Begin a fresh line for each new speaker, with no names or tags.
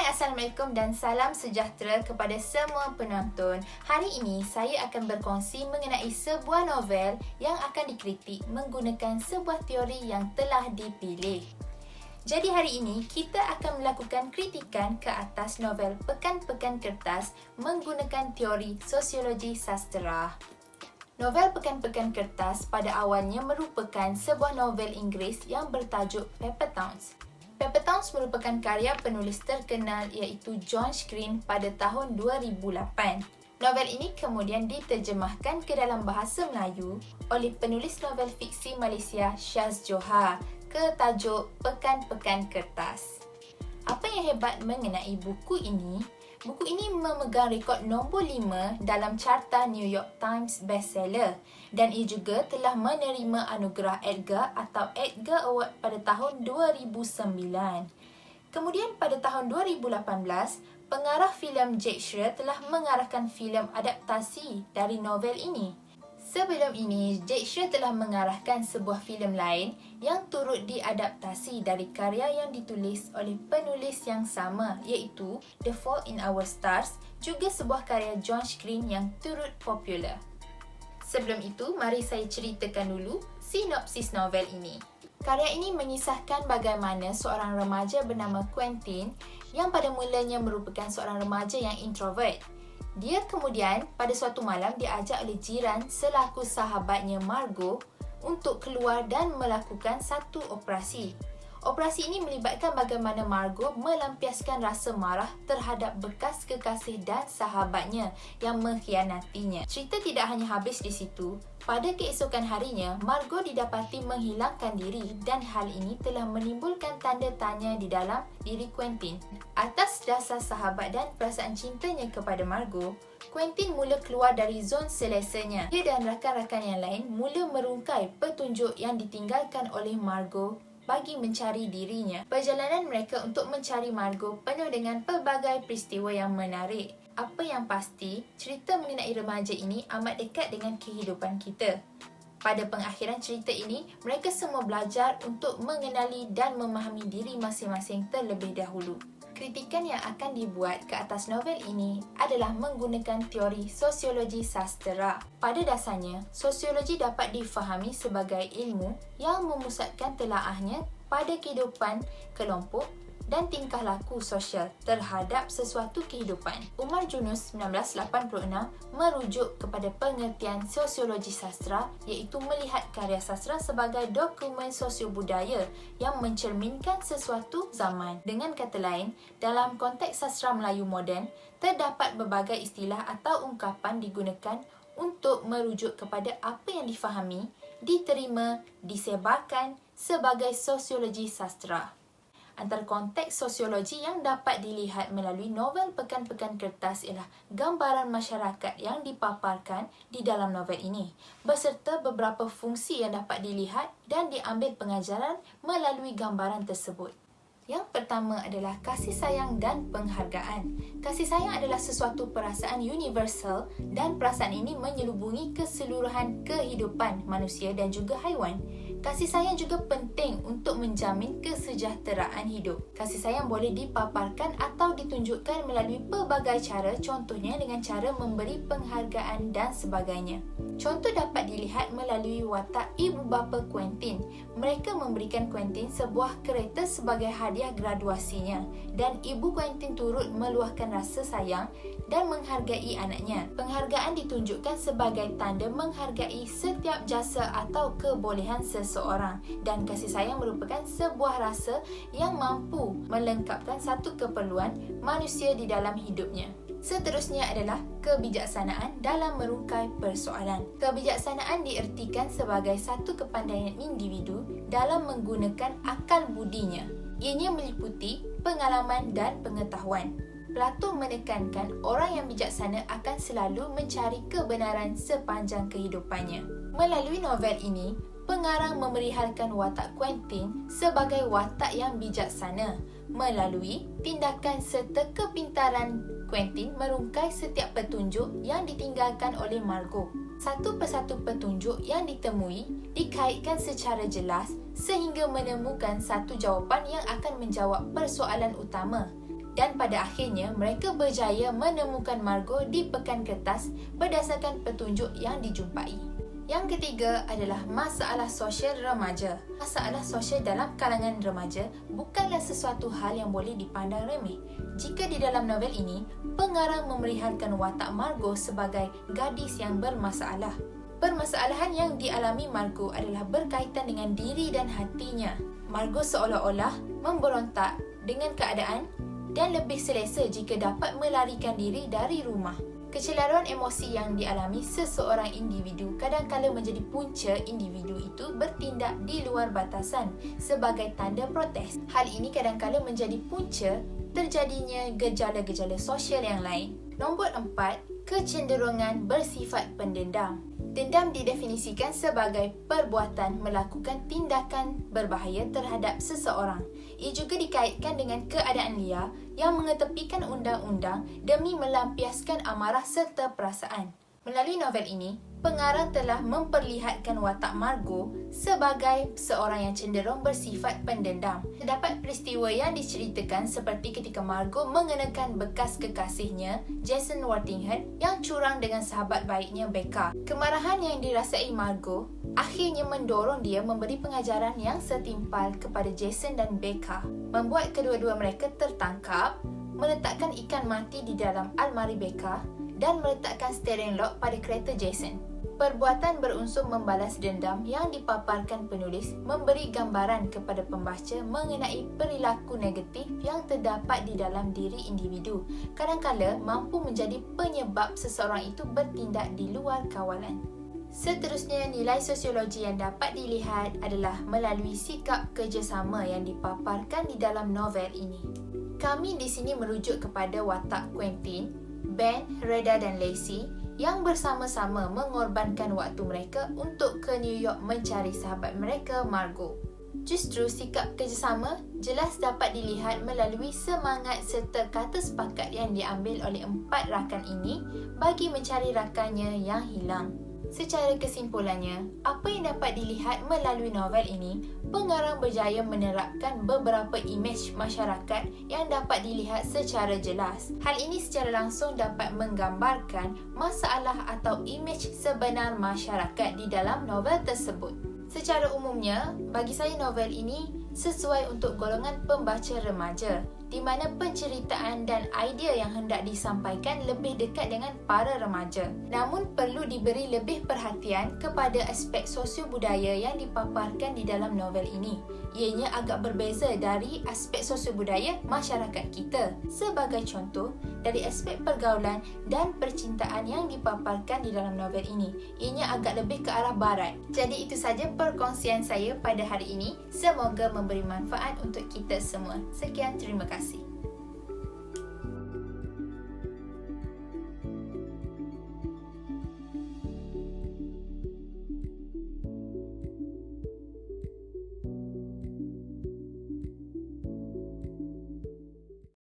Assalamualaikum dan salam sejahtera kepada semua penonton. Hari ini saya akan berkongsi mengenai sebuah novel yang akan dikritik menggunakan sebuah teori yang telah dipilih. Jadi hari ini kita akan melakukan kritikan ke atas novel Pekan-Pekan Kertas menggunakan teori sosiologi sastera. Novel Pekan-Pekan Kertas pada awalnya merupakan sebuah novel Inggeris yang bertajuk Paper Towns. Paper Towns merupakan karya penulis terkenal iaitu John Green pada tahun 2008. Novel ini kemudian diterjemahkan ke dalam bahasa Melayu oleh penulis novel fiksi Malaysia Syaz Johar ke tajuk Pekan-Pekan Kertas. Apa yang hebat mengenai buku ini? Buku ini memegang rekod nombor 5 dalam carta New York Times bestseller dan ia juga telah menerima anugerah Edgar atau Edgar Award pada tahun 2009. Kemudian pada tahun 2018, pengarah filem Jack Schreier telah mengarahkan filem adaptasi dari novel ini. Sebelum ini, Jack Schreier telah mengarahkan sebuah filem lain yang turut diadaptasi dari karya yang ditulis oleh penulis yang sama iaitu The Fault in Our Stars, juga sebuah karya John Green yang turut popular. Sebelum itu, mari saya ceritakan dulu sinopsis novel ini. Karya ini mengisahkan bagaimana seorang remaja bernama Quentin yang pada mulanya merupakan seorang remaja yang introvert. Dia kemudian pada suatu malam diajak oleh jiran selaku sahabatnya Margot untuk keluar dan melakukan satu operasi. Operasi ini melibatkan bagaimana Margot melampiaskan rasa marah terhadap bekas kekasih dan sahabatnya yang mengkhianatinya. Cerita tidak hanya habis di situ. Pada keesokan harinya, Margot didapati menghilangkan diri dan hal ini telah menimbulkan tanda tanya di dalam diri Quentin. Atas dasar sahabat dan perasaan cintanya kepada Margot, Quentin mula keluar dari zon selesanya. Dia dan rakan-rakan yang lain mula merungkai petunjuk yang ditinggalkan oleh Margot bagi mencari dirinya. Perjalanan mereka untuk mencari Margot penuh dengan pelbagai peristiwa yang menarik. Apa yang pasti, cerita mengenai remaja ini amat dekat dengan kehidupan kita. Pada pengakhiran cerita ini, mereka semua belajar untuk mengenali dan memahami diri masing-masing terlebih dahulu. Kritikan yang akan dibuat ke atas novel ini adalah menggunakan teori sosiologi sastera. Pada dasarnya, sosiologi dapat difahami sebagai ilmu yang memusatkan telaahnya pada kehidupan kelompok dan tingkah laku sosial terhadap sesuatu kehidupan. Umar Junus 1986 merujuk kepada pengertian sosiologi sastra iaitu melihat karya sastra sebagai dokumen sosiobudaya yang mencerminkan sesuatu zaman. Dengan kata lain, dalam konteks sastra Melayu moden, terdapat berbagai istilah atau ungkapan digunakan untuk merujuk kepada apa yang difahami, diterima, disebarkan sebagai sosiologi sastra. Antara konteks sosiologi yang dapat dilihat melalui novel Pekan-Pekan Kertas ialah gambaran masyarakat yang dipaparkan di dalam novel ini, beserta beberapa fungsi yang dapat dilihat dan diambil pengajaran melalui gambaran tersebut. Yang pertama adalah kasih sayang dan penghargaan. Kasih sayang adalah sesuatu perasaan universal dan perasaan ini menyelubungi keseluruhan kehidupan manusia dan juga haiwan. Kasih sayang juga penting untuk menjamin kesejahteraan hidup. Kasih sayang boleh dipaparkan atau ditunjukkan melalui pelbagai cara, contohnya dengan cara memberi penghargaan dan sebagainya. Contoh dapat dilihat melalui watak ibu bapa Quentin. Mereka memberikan Quentin sebuah kereta sebagai hadiah graduasinya dan ibu Quentin turut meluahkan rasa sayang dan menghargai anaknya. Penghargaan ditunjukkan sebagai tanda menghargai setiap jasa atau kebolehan seseorang dan kasih sayang merupakan sebuah rasa yang mampu melengkapkan satu keperluan manusia di dalam hidupnya. Seterusnya adalah kebijaksanaan dalam merungkai persoalan. Kebijaksanaan diertikan sebagai satu kepandaian individu dalam menggunakan akal budinya. Ianya meliputi pengalaman dan pengetahuan. Plato menekankan orang yang bijaksana akan selalu mencari kebenaran sepanjang kehidupannya. Melalui novel ini, pengarang memerihalkan watak Quentin sebagai watak yang bijaksana melalui tindakan serta kepintaran Quentin merungkai setiap petunjuk yang ditinggalkan oleh Margot. Satu persatu petunjuk yang ditemui dikaitkan secara jelas sehingga menemukan satu jawapan yang akan menjawab persoalan utama. Dan pada akhirnya, mereka berjaya menemukan Margot di pekan kertas berdasarkan petunjuk yang dijumpai. Yang ketiga adalah masalah sosial remaja. Masalah sosial dalam kalangan remaja bukanlah sesuatu hal yang boleh dipandang remeh. Jika di dalam novel ini, pengarang memerihalkan watak Margot sebagai gadis yang bermasalah. Permasalahan yang dialami Margot adalah berkaitan dengan diri dan hatinya. Margot seolah-olah memberontak dengan keadaan dan lebih selesa jika dapat melarikan diri dari rumah. Kecelaruan emosi yang dialami seseorang individu kadang-kala menjadi punca individu itu bertindak di luar batasan sebagai tanda protes. Hal ini kadang-kala menjadi punca terjadinya gejala-gejala sosial yang lain. Nombor 4, kecenderungan bersifat pendendam. Dendam didefinisikan sebagai perbuatan melakukan tindakan berbahaya terhadap seseorang. Ia juga dikaitkan dengan keadaan liar yang mengetepikan undang-undang demi melampiaskan amarah serta perasaan. Melalui novel ini, pengarang telah memperlihatkan watak Margot sebagai seorang yang cenderung bersifat pendendam. Terdapat peristiwa yang diceritakan seperti ketika Margot mengenakan bekas kekasihnya, Jason Worthington, yang curang dengan sahabat baiknya Becca. Kemarahan yang dirasai Margot akhirnya mendorong dia memberi pengajaran yang setimpal kepada Jason dan Becca, membuat kedua-dua mereka tertangkap, meletakkan ikan mati di dalam almari Becca dan meletakkan steering lock pada kereta Jason. Perbuatan berunsur membalas dendam yang dipaparkan penulis memberi gambaran kepada pembaca mengenai perilaku negatif yang terdapat di dalam diri individu. Kadang-kala mampu menjadi penyebab seseorang itu bertindak di luar kawalan. Seterusnya, nilai sosiologi yang dapat dilihat adalah melalui sikap kerjasama yang dipaparkan di dalam novel ini. Kami di sini merujuk kepada watak Quentin, Ben, Reda dan Lacey yang bersama-sama mengorbankan waktu mereka untuk ke New York mencari sahabat mereka, Margot. Justru sikap kerjasama jelas dapat dilihat melalui semangat serta kata sepakat yang diambil oleh 4 rakan ini bagi mencari rakannya yang hilang. Secara kesimpulannya, apa yang dapat dilihat melalui novel ini, pengarang berjaya menerapkan beberapa imej masyarakat yang dapat dilihat secara jelas. Hal ini secara langsung dapat menggambarkan masalah atau imej sebenar masyarakat di dalam novel tersebut. Secara umumnya, bagi saya novel ini sesuai untuk golongan pembaca remaja, di mana penceritaan dan idea yang hendak disampaikan lebih dekat dengan para remaja. Namun perlu diberi lebih perhatian kepada aspek sosio-budaya yang dipaparkan di dalam novel ini. Ianya agak berbeza dari aspek sosio-budaya masyarakat kita. Sebagai contoh, dari aspek pergaulan dan percintaan yang dipaparkan di dalam novel ini, ianya agak lebih ke arah barat. Jadi itu saja perkongsian saya pada hari ini. Semoga memberi manfaat untuk kita semua. Sekian, terima kasih.